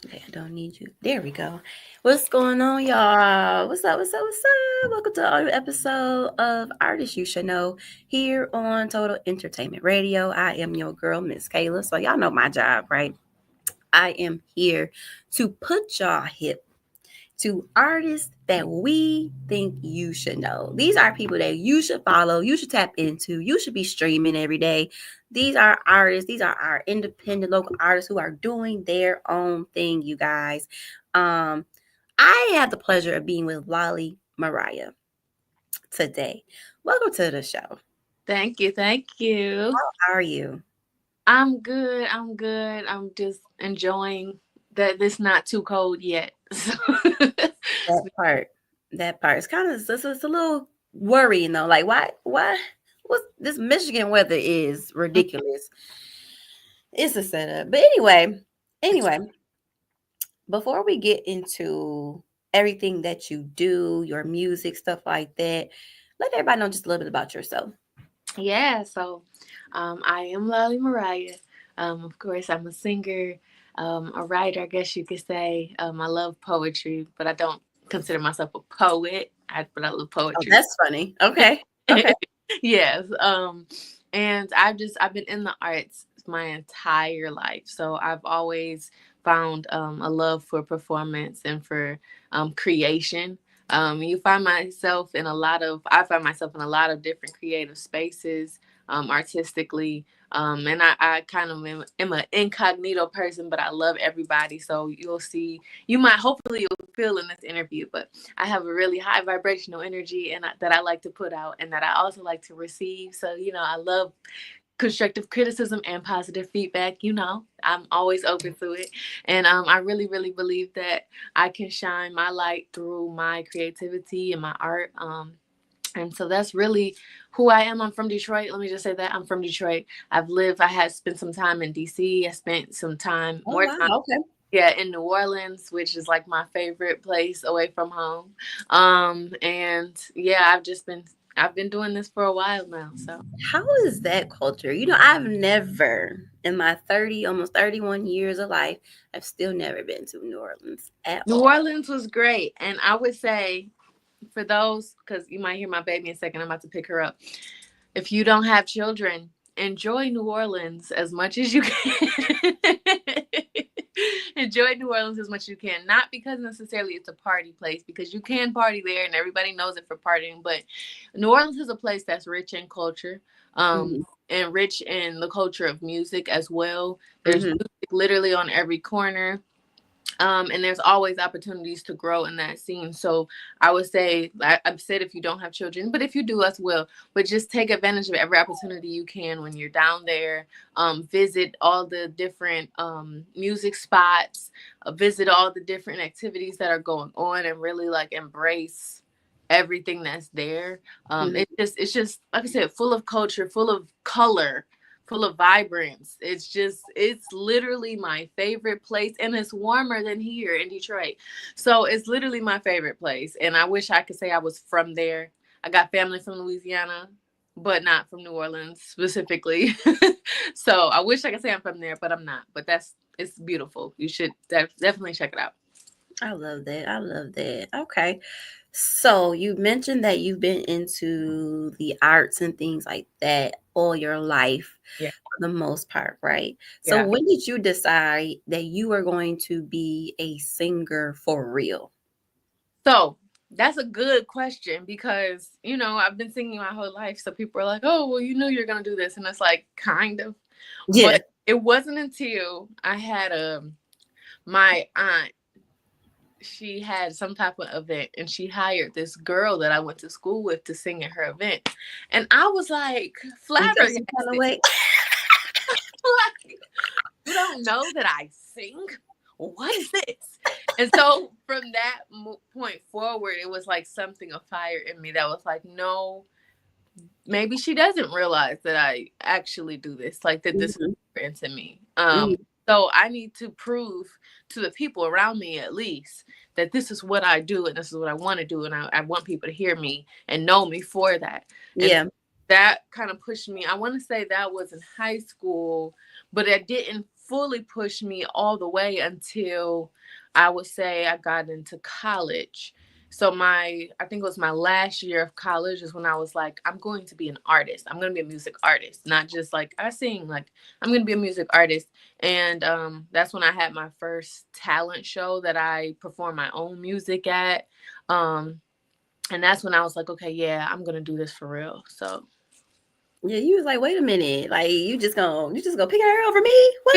Okay, I don't need you. There we go. What's going on, y'all? What's up? What's up? What's up? Welcome to another episode of Artists You Should Know here on Total Entertainment Radio. I am your girl, Miss Kayla. So y'all know my job, right? I am here to put y'all hip to artists that we think you should know. These are people that you should follow, you should tap into, you should be streaming every day. These are artists, these are our independent local artists who are doing their own thing, you guys. Um, I have the pleasure of being with Lolly Mariah today. Welcome to the show. Thank you. Thank you. How are you? I'm good. I'm good. I'm just enjoying that it's not too cold yet. That part. That part. It's a little worrying though. Like why what this Michigan weather is ridiculous. It's a setup. But anyway, before we get into everything that you do, your music, stuff like that, let everybody know just a little bit about yourself. Yeah, so I am Lolly Mariah. Of course, I'm a singer, a writer, I guess you could say. I love poetry, but I don't consider myself a poet. But I love Oh, poetry. that's funny. Okay. Okay. Yes. And I've been in the arts my entire life. So I've always found a love for performance and for creation. I find myself in a lot of different creative spaces, artistically. And I kind of am an incognito person, but I love everybody. So hopefully you'll feel in this interview, but I have a really high vibrational energy that I like to put out and that I also like to receive. So, I love constructive criticism and positive feedback. I'm always open to it. And I really, really believe that I can shine my light through my creativity and my art. And so that's really who I am. I'm from Detroit. Let me just say that I'm from Detroit. I had spent some time in DC. I spent some time, Oh more wow. time, Okay. yeah, in New Orleans, which is like my favorite place away from home. And yeah, I've been doing this for a while now. So How is that culture? I've never in my 30, almost 31 years of life, I've still never been to New Orleans at New all. Orleans was great. And I would say for those, because you might hear my baby in a second, I'm about to pick her up. If you don't have children, enjoy New Orleans as much as you can. Enjoy New Orleans as much as you can. Not because necessarily it's a party place, because you can party there and everybody knows it for partying, but New Orleans is a place that's rich in culture. Mhm. And rich in the culture of music as well. There's Mhm. music literally on every corner, and there's always opportunities to grow in that scene. So I would say, I've said if you don't have children, but if you do as well, but just take advantage of every opportunity you can when you're down there. Visit all the different music spots, visit all the different activities that are going on, and really like embrace everything that's there. Mhm. It's just like I said, full of culture, full of color, full of vibrance. It's literally my favorite place, and it's warmer than here in Detroit. So it's literally my favorite place, and I wish I could say I was from there. I got family from Louisiana, but not from New Orleans specifically. So I wish I could say I'm from there, but I'm not. But it's beautiful. You should definitely check it out. I love that. I love that. Okay. So you mentioned that you've been into the arts and things like that all your life Yeah. for the most part, right? So Yeah. when did you decide that you were going to be a singer for real? So that's a good question because, I've been singing my whole life. So people are like, oh, well, you knew you're going to do this. And it's like, kind of. Yeah. But it wasn't until I had my aunt, she had some type of event and she hired this girl that I went to school with to sing at her event. And I was like You felt some kind of flabbergasted. way? Like, you don't know that I sing? What is this? And so from that point forward, it was like something of fire in me that was like, no, maybe she doesn't realize that I actually do this, like that this is Mhm. important to me. Mhm. So I need to prove to the people around me at least that this is what I do and this is what I want to do. And I want people to hear me and know me for that. And Yeah. that kind of pushed me. I want to say that was in high school, but I didn't fully pushed me all the way until I would say I got into college. So I think it was my last year of college is when I was like, I'm going to be an artist. I'm going to be a music artist, not just like I sing. Like I'm going to be a music artist, and that's when I had my first talent show that I performed my own music at. Um, and that's when I was like, okay, yeah, I'm gonna do this for real. So Yeah, you was like, wait a minute, like you just gonna pick her over me? What?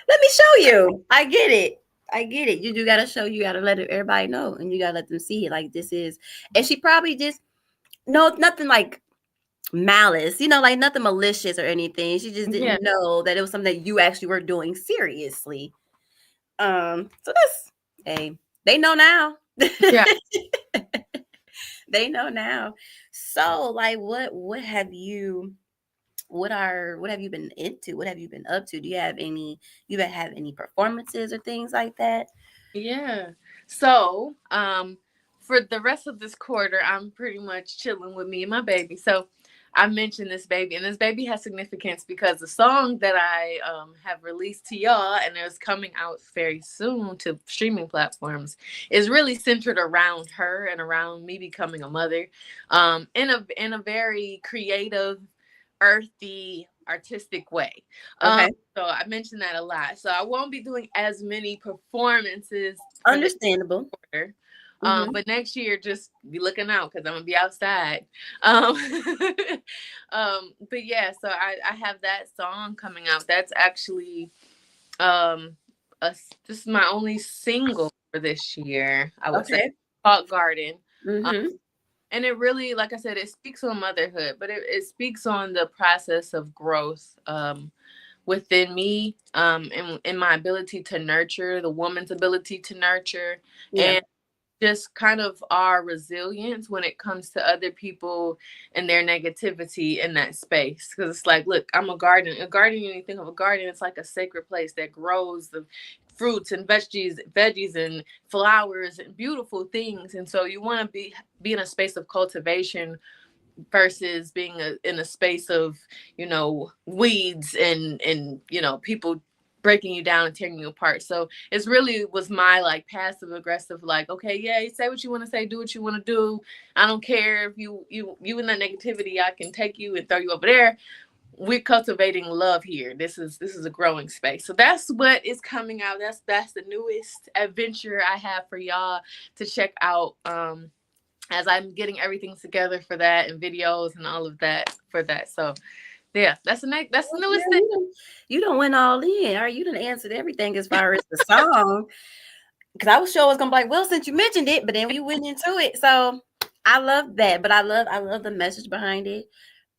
Let me show you. I get it. I get it. You do gotta show. You gotta let everybody know, and you gotta let them see it. Like this is, and she probably just no nothing like malice, like nothing malicious or anything. She just yeah, didn't know that it was something that you actually were doing seriously. So that's hey, they know now. yeah, They know now. So like what have you what have you been into? What have you been up to? Do you have any performances or things like that? yeah. So for the rest of this quarter, I'm pretty much chilling with me and my baby. So I mentioned this baby, and this baby has significance because the song that I have released to y'all, and it's coming out very soon to streaming platforms, is really centered around her and around me becoming a mother, in a very creative, earthy, artistic way. Um, Okay. so I mentioned that a lot. So I won't be doing as many performances for the Understandable. quarter. Hmm. But next year, just be looking out because I'm gonna be outside. Um, but yeah, so I have that song coming out. That's actually um this is my only single for this year. I would say Okay. called Garden. Hmm. And it really, like I said, it speaks on motherhood, but it speaks on the process of growth within me, and my ability to nurture, the woman's ability to nurture, Yeah. and just kind of our resilience when it comes to other people and their negativity in that space. Because it's like, look, I'm a garden. A garden, you think of a garden, it's like a sacred place that grows the fruits and veggies and flowers and beautiful things. And so you want to be in a space of cultivation versus being in a space of weeds and people breaking you down and tearing you apart. So it's really was my like passive aggressive, like, okay, yeah, you say what you want to say, do what you want to do. I don't care if you in that negativity, I can take you and throw you over there. We're cultivating love here. This is a growing space. So that's what is coming out. That's the newest adventure I have for y'all to check out, as I'm getting everything together for that and videos and all of that for that. So yeah, that's the Well, newest girl, thing. you don't went all in. All right, you done answered everything as far as the song. Because I was sure I was gonna be like, well, since you mentioned it, but then we went into it. So I love that. But I love the message behind it.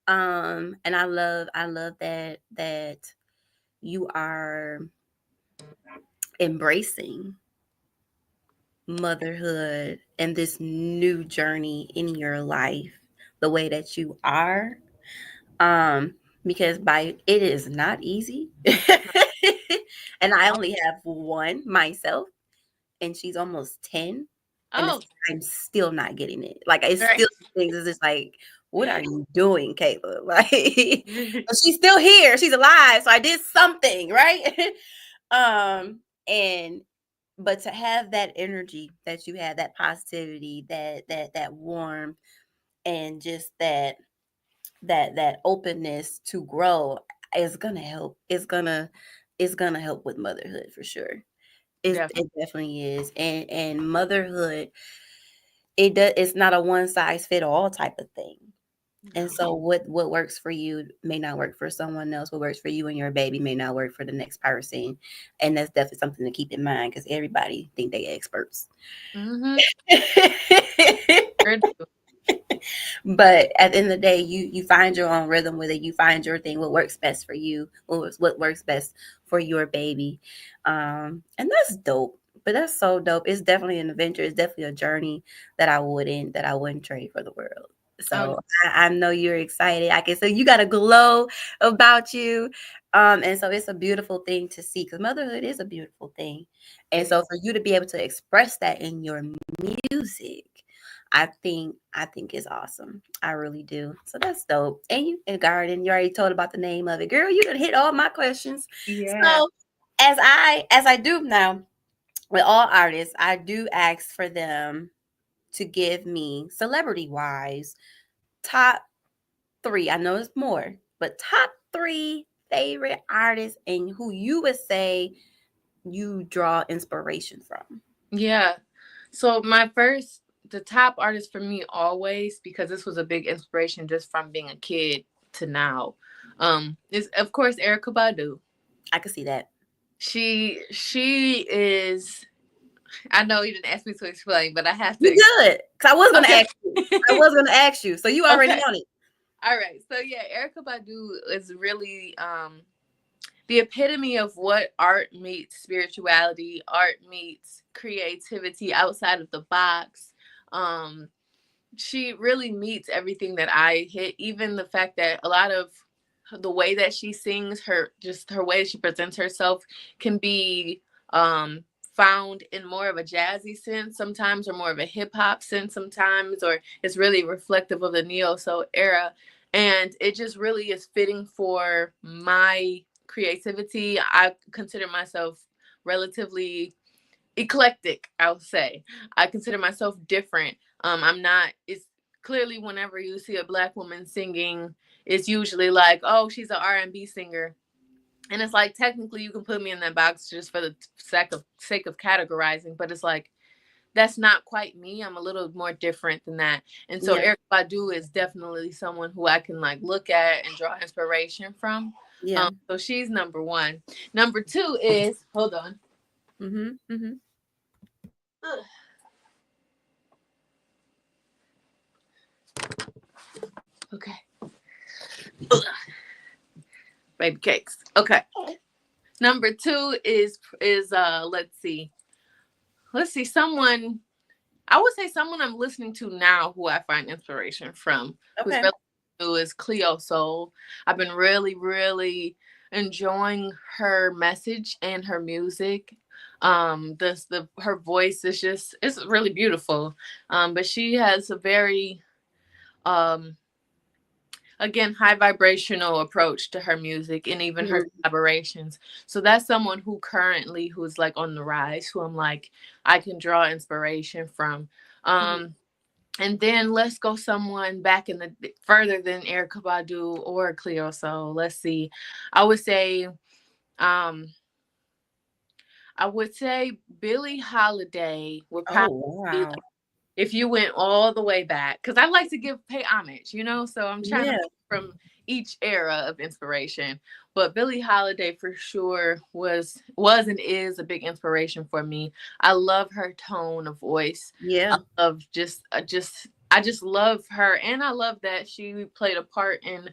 And I love that you are embracing motherhood and this new journey in your life the way that you are. Um, because by it is not easy. And I Oh, only have one myself, and she's almost 10, and oh, I'm still not getting it. Like it's right. still things is just like, what are you doing, Caleb? Like but she's still here, she's alive, so I did something, right? And but to have that energy that you have, that positivity, that warmth, and just that openness to grow is gonna help. It's gonna help with motherhood for sure. Definitely. It definitely is. And motherhood, it's not a one size fit all type of thing. And No. so what works for you may not work for someone else. What works for you and your baby may not work for the next person. And that's definitely something to keep in mind because everybody think they experts. Mm-hmm. Sure do. But at the end of the day, you find your own rhythm with it. You find your thing, what works best for you, what works best for your baby. And that's dope. But that's so dope. It's definitely an adventure. It's definitely a journey that I wouldn't trade for the world. Oh, So I know you're excited. I can say you got a glow about you. And so it's a beautiful thing to see because motherhood is a beautiful thing. And it, so for you to be able to express that in your music, I think it's awesome. I really do. So that's dope. And you and Garden, you already told about the name of it. Girl, you done hit all my questions. Yeah. So as I do now with all artists, I do ask for them to give me celebrity wise top three. I know it's more, but top three favorite artists and who you would say you draw inspiration from. Yeah. So the top artist for me always, because this was a big inspiration just from being a kid to now, is of course Erica Badu. I could see that. She is. I know you didn't ask me to explain, but I have to. You good. Cause I was gonna Okay. ask you. I was gonna ask you. So you already Okay. on it. All right. So yeah, Erica Badu is really the epitome of what art meets spirituality, art meets creativity outside of the box. Um, she really meets everything that I hit. Even the fact that a lot of the way that she sings, her way she presents herself can be found in more of a jazzy sense sometimes, or more of a hip hop sense sometimes, or it's really reflective of the neo soul era. And it just really is fitting for my creativity. I consider myself relatively eclectic, I'll say. I consider myself different. I'm not, it's clearly whenever you see a black woman singing, it's usually like, oh, she's an R&B singer. And it's like, technically you can put me in that box just for the sake of categorizing, but it's like, that's not quite me. I'm a little more different than that. And so Yeah. Eric Badu is definitely someone who I can like look at and draw inspiration from. Yeah. So she's number one. Number two is, hold on. Mm-hmm. Mm-hmm. Ugh. Okay. Ugh. Baby cakes. Okay. Number two is let's see someone, I would say someone I'm listening to now who I find inspiration from, who's Okay. really new, is Cleo Soul. I've been really enjoying her message and her music. This the her voice is just, it's really beautiful. But she has a very um again high vibrational approach to her music and even her Mhm. collaborations. So that's someone who's like on the rise, who I'm like, I can draw inspiration from. Mhm. And then let's go someone back in the further than Erica Badu or Cleo. So let's see. I would say um I would say Billie Holiday would Oh probably be wow. like, if you went all the way back, because I like to pay homage, so I'm trying to Yeah. pick from each era of inspiration. But Billie Holiday for sure was and is a big inspiration for me. I love her tone of voice. Yeah. I love I just love her, and I love that she played a part in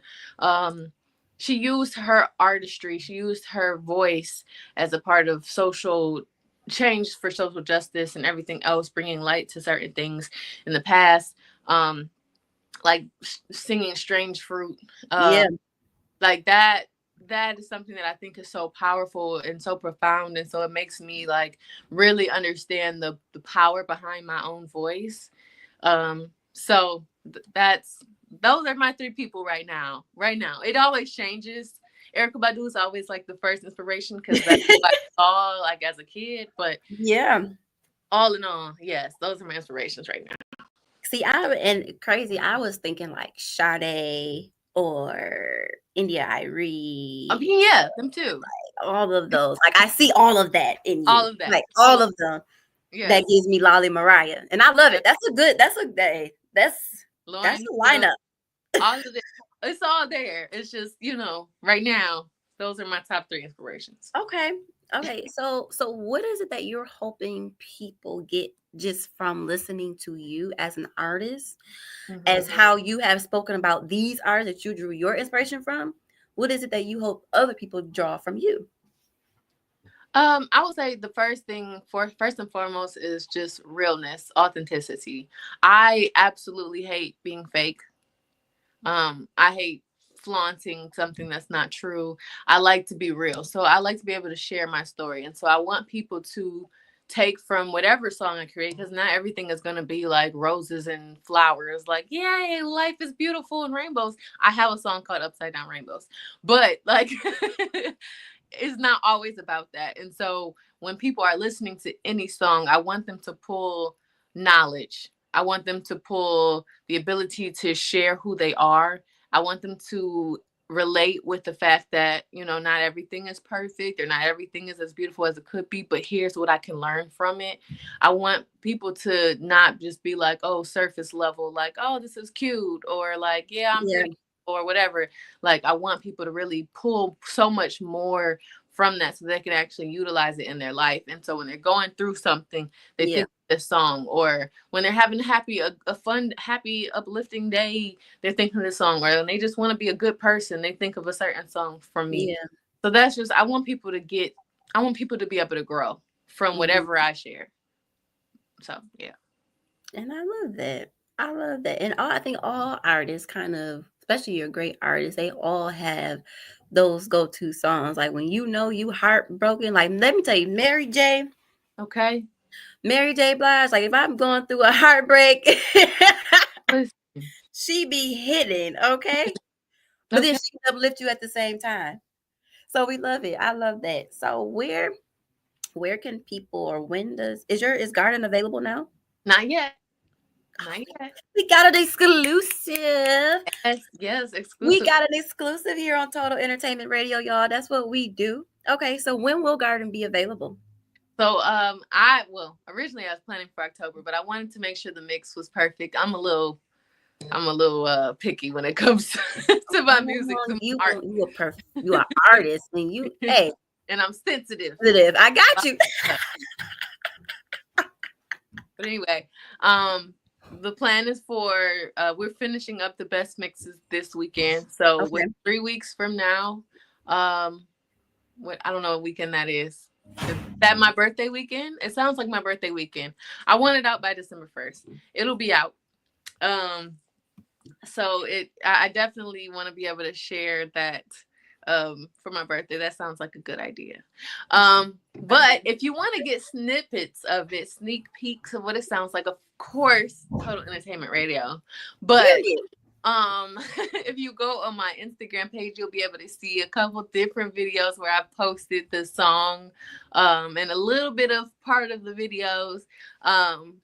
she used her artistry, she used her voice as a part of social change for social justice and everything else, bringing light to certain things in the past, um, like singing "Strange Fruit," uh, Yeah. like that. That is something that I think is so powerful and so profound, and so it makes me like really understand the power behind my own voice. So that's those are my three people right now. Right now, it always changes. Erica Badu is always like the first inspiration because that's what I saw like as a kid. But Yeah. all in all, yes, those are my inspirations right now. See, and crazy. I was thinking like Sade or India I Irie, mean, yeah, them too. all of those. Like I see all of that in you. All of that. Like All all of of them. That yes. gives me Lolly Mariah, and I love Yes. it. That's a good. That's a day. That's Lauren a Hill, lineup. all of it. It's all there. It's just, right now, those are my top three inspirations. Okay. Okay. So what is it that you're hoping people get just from listening to you as an artist, as Mhm. how you have spoken about these artists that you drew your inspiration from? What is it that you hope other people draw from you? I would say the first thing for first and foremost is just realness, authenticity. I absolutely hate being fake. I hate flaunting something that's not true. I like to be real. So I like to be able to share my story. And so I want people to take from whatever song I create, because not everything is going to be like roses and flowers, like, yay, life is beautiful and rainbows. I have a song called Upside Down Rainbows, but like, it's not always about that. And so when people are listening to any song, I want them to pull knowledge. I want them to pull the ability to share who they are. I want them to relate with the fact that, not everything is perfect or not everything is as beautiful as it could be, but here's what I can learn from it. I want people to not just be like, oh, surface level, like, oh, this is cute, or like, yeah, I'm Yeah. pretty, or whatever. Like, I want people to really pull so much more from that so they can actually utilize it in their life. And so when they're going through something, they Yeah. think of this song, or when they're having a fun, happy, uplifting day, they're thinking of this song, or when they just want to be a good person, they think of a certain song from me. Yeah. So that's just, I want people to be able to grow from Mhm. whatever I share. So yeah. And I love that. I love that. And I think all artists kind of, especially your great artists, they all have those go-to songs. Like when you heartbroken, like let me tell you, Okay. Mary J. Blige, like if I'm going through a heartbreak, Listen. she be hitting, okay? But then Okay. she can uplift you at the same time. So we love it. I love that. So where can people or when does is Garden available now? Not yet. Not yet. We got an exclusive. Yes. Yes. We Exclusive. got an exclusive here on Total Entertainment Radio, y'all. That's what we do. Okay, so when will Garden be available? So originally I was planning for October, but I wanted to make sure the mix was perfect. I'm a little picky when it comes to my music, to my art. You are artist and you hey And I'm sensitive. sensitive. I got you. But anyway, the plan is for we're finishing up the best mixes this weekend. So Okay. with 3 weeks from now, um, what I don't know what weekend that is. Is that my birthday weekend? It sounds like my birthday weekend. I want it out by December 1st. It'll be out. Um, so I definitely want to be able to share that for my birthday. That sounds like a good idea. But if you want to get snippets of it, sneak peeks of what it sounds like, of course, Total Entertainment Radio. But Period. if you go on my Instagram page, you'll be able to see a couple different videos where I've posted the song, and a little bit of part of the videos,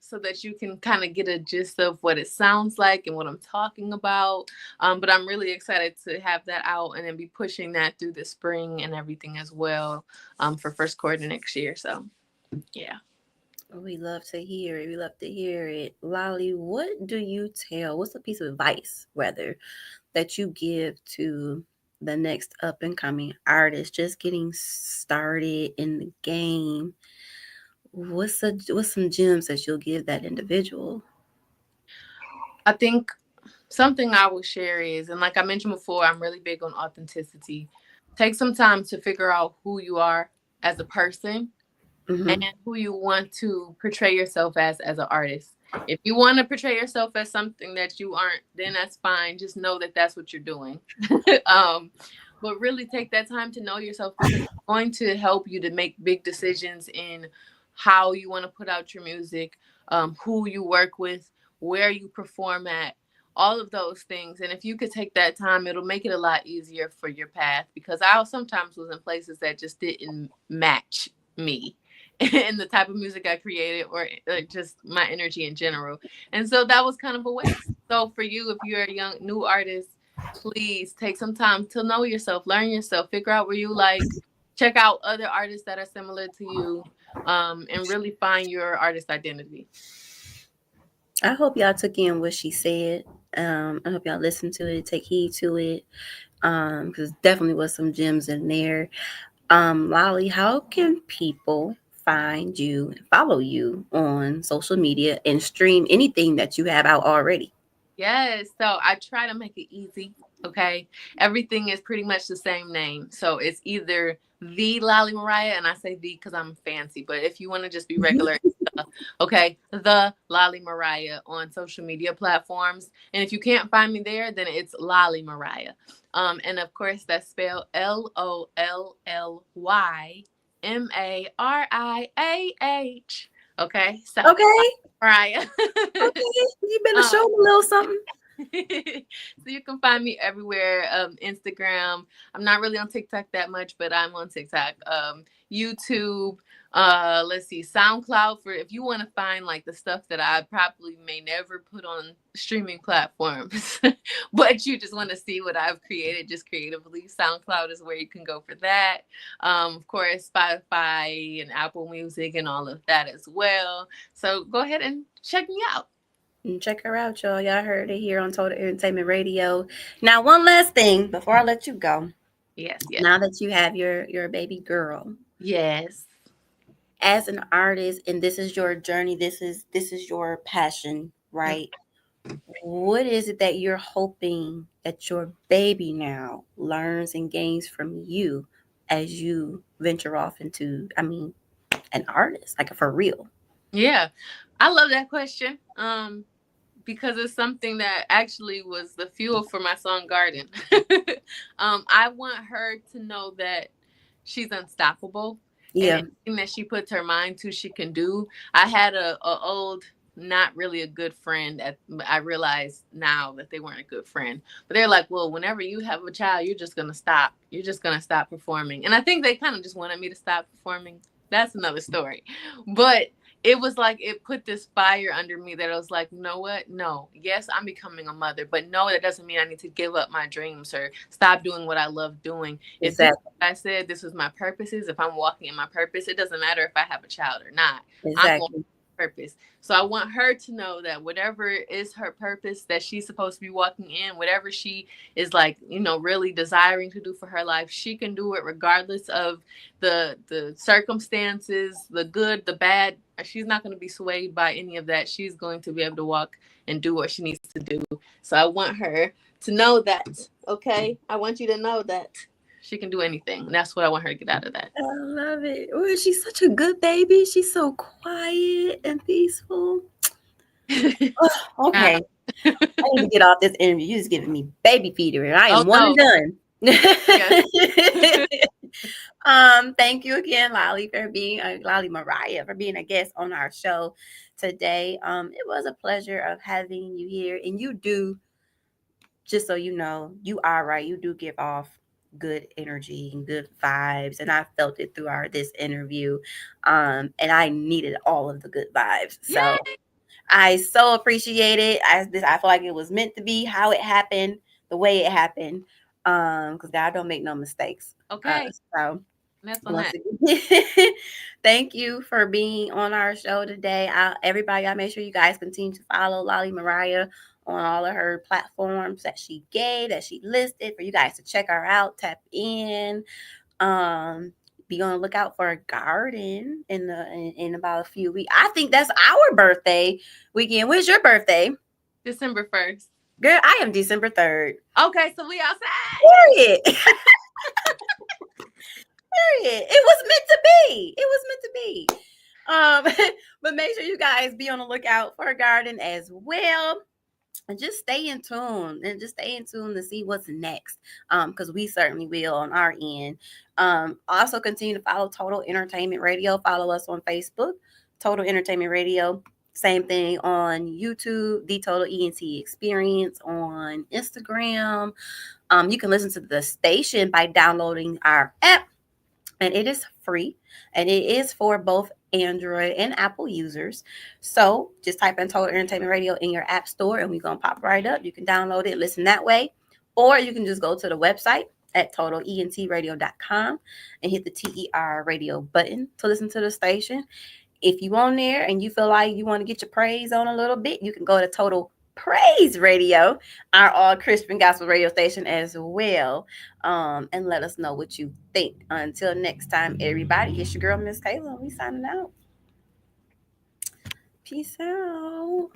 so that you can kind of get a gist of what it sounds like and what I'm talking about. But I'm really excited to have that out and then be pushing that through the spring and everything as well, for first quarter next year. So yeah. We love to hear it. We love to hear it. Lolly, what do you tell? What's a piece of advice, rather, that you give to the next up and coming artist just getting started in the game? What's some gems that you'll give that individual? I think something I will share is, and like I mentioned before, I'm really big on authenticity. Take some time to figure out who you are as a person and Mm-hmm. who you want to portray yourself as an artist. If you want to portray yourself as something that you aren't, then that's fine. Just know that that's what you're doing. um, but really take that time to know yourself, because it's going to help you to make big decisions in how you want to put out your music, who you work with, where you perform at, all of those things. And if you could take that time, it'll make it a lot easier for your path, because I sometimes was in places that just didn't match me and the type of music I created, or just my energy in general. And so that was kind of a waste. So for you, if you're a young new artist, please take some time to know yourself, learn yourself, figure out where you like, check out other artists that are similar to you, and really find your artist identity. I hope y'all took in what she said. I hope y'all listened to it, take heed to it. Because definitely was some gems in there. Lolly, how can people find you and follow you on social media and stream anything that you have out already? Yes. So I try to make it easy. Okay. Everything is pretty much the same name. So it's either the Lolly Mariah, and I say the because I'm fancy. But if you want to just be regular, okay, the Lolly Mariah on social media platforms. And if you can't find me there, then it's Lolly Mariah. And of course, that's spelled Lolly Mariah. Okay, so Okay. Mariah. Okay. You better um, show them a little something. so you can find me everywhere. Instagram. I'm not really on TikTok that much, but I'm on TikTok. YouTube. Let's see, SoundCloud for if you want to find like the stuff that I probably may never put on streaming platforms, but you just want to see what I've created just creatively. SoundCloud is where you can go for that. Of course, Spotify and Apple Music and all of that as well. So go ahead and check me out. And check her out, y'all. Y'all heard it here on Total Entertainment Radio. Now, one last thing before I let you go. Yes, yes, Now that you have your baby girl, yes. as an artist, and this is your journey, this is your passion, right? What is it that you're hoping that your baby now learns and gains from you as you venture off into, I mean, an artist, like for real? Yeah, I love that question. Because it's something that actually was the fuel for my song Garden. I want her to know that she's unstoppable, and Yeah, anything that she puts her mind to, she can do. I had a old, not really a good friend. I realize now that they weren't a good friend, but they're like, well, whenever you have a child, you're just gonna stop. You're just gonna stop performing, and I think they kind of just wanted me to stop performing. That's another story, but it was like it put this fire under me that I was like, you know what? No, yes, I'm becoming a mother, but no, that doesn't mean I need to give up my dreams or stop doing what I love doing. If this, exactly, I said, this was my purposes, if I'm walking in my purpose, it doesn't matter if I have a child or not. I'm walking exactly, in my purpose. So I want her to know that whatever is her purpose that she's supposed to be walking in, whatever she is like, really desiring to do for her life, she can do it regardless of the circumstances, the good, the bad. She's not going to be swayed by any of that. She's going to be able to walk and do what she needs to do. So I want her to know that. Okay, I want you to know that she can do anything. And that's what I want her to get out of that. I love it. Oh, she's such a good baby. She's so quiet and peaceful. Oh, Yeah. okay, I need to get off this interview. You're just giving me baby feeder, and I Oh am one no. and done. Yes. Thank you again, Lolly Mariah, for being a guest on our show today. It was a pleasure of having you here, and you do, just so you know, you are right. You do give off good energy and good vibes, and I felt it through this interview. And I needed all of the good vibes. Yay. So I so appreciate it. I feel like it was meant to be, how it happened, the way it happened. Because God don't make no mistakes. Okay. So That's on once that. again, thank you for being on our show today. Everybody, I make sure you guys continue to follow Lolly Mariah on all of her platforms that she gave, that she listed, for you guys to check her out, tap in. Um, be on the lookout for a garden in about a few weeks. I think that's our birthday weekend. When's your birthday? December 1st. Girl, I am December 3rd. Okay, so we outside. Period. Period. It was meant to be. It was meant to be. But make sure you guys be on the lookout for a garden as well. And just stay in tune to see what's next. Because we certainly will on our end. Also continue to follow Total Entertainment Radio. Follow us on Facebook, Total Entertainment Radio. Same thing on YouTube, the Total ENT Experience on Instagram. You can listen to the station by downloading our app, and it is free, and it is for both Android and Apple users. So just type in Total Entertainment Radio in your app store, and we're gonna pop right up. You can download it, listen that way, or you can just go to the website at totalentradio.com and hit the TER radio button to listen to the station. If you on there and you feel like you want to get your praise on a little bit, you can go to Total Praise Radio, our all Christian gospel radio station as well, and let us know what you think. Until next time, everybody, it's your girl, Miss Kayla. We signing out. Peace out.